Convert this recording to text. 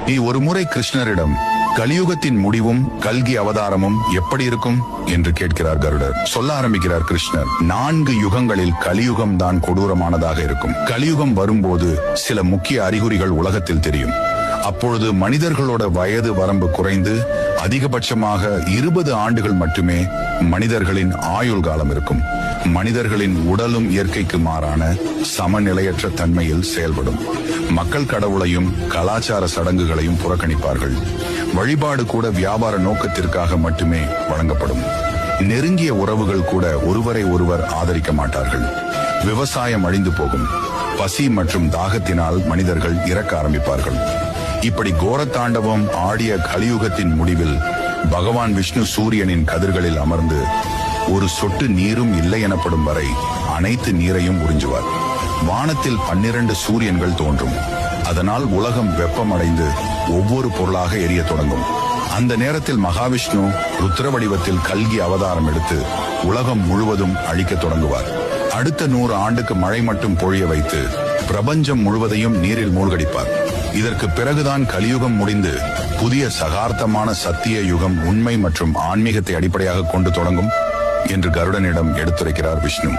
நீ ஒருமுறை கிருஷ்ணரிடம் கலியுகத்தின் முடிவும் கல்கி அவதாரமும் எப்படி இருக்கும் என்று கேட்கிறார் கருடர். சொல்ல ஆரம்பிக்கிறார் கிருஷ்ணர். 4 யுகங்களில் கலியுகம் தான் கொடூரமானதாக இருக்கும். கலியுகம் வரும்போது சில முக்கிய அறிகுறிகள் உலகத்தில் தெரியும். அப்பொழுது மனிதர்களோட வயது வரம்பு குறைந்து அதிகபட்சமாக 20 ஆண்டுகள் மட்டுமே மனிதர்களின் ஆயுள் காலம் இருக்கும். மனிதர்களின் உடலும் இயற்கைக்கு மாறான சமநிலையற்ற தன்மையில் செயல்படும். மக்கள் கடவுளையும் கலாச்சார சடங்குகளையும் புறக்கணிப்பார்கள். வழிபாடு கூட வியாபார நோக்கத்திற்காக மட்டுமே வழங்கப்படும். நெருங்கிய உறவுகள் கூட ஒருவரை ஒருவர் ஆதரிக்க மாட்டார்கள். விவசாயம் அழிந்து போகும். பசி மற்றும் தாகத்தினால் மனிதர்கள் இறக்க ஆரம்பிப்பார்கள். இப்படி கோரத்தாண்டவம் ஆடிய கலியுகத்தின் முடிவில் பகவான் விஷ்ணு சூரியனின் கதிர்களில் அமர்ந்து ஒரு சொட்டு நீரும் இல்லை எனப்படும் வரை அனைத்து நீரையும் உறிஞ்சுவார். வானத்தில் 12 சூரியன்கள் தோன்றும். அதனால் உலகம் வெப்பமடைந்து ஒவ்வொரு பொருளாக எரிய தொடங்கும். அந்த நேரத்தில் மகாவிஷ்ணு ருத்ர வடிவத்தில் கல்கி அவதாரம் எடுத்து உலகம் முழுவதும் அழிக்க தொடங்குவார். அடுத்த 100 ஆண்டுக்கு மழை மட்டும் பொழிய வைத்து பிரபஞ்சம் முழுவதையும் நீரில் மூழ்கடிப்பார். இதற்கு பிறகுதான் கலியுகம் முடிந்து புதிய சகார்த்தமான சத்திய யுகம் உண்மை மற்றும் ஆன்மீகத்தை அடிப்படையாக கொண்டு தொடங்கும் என்று கருடனிடம் எடுத்துரைக்கிறார் விஷ்ணு.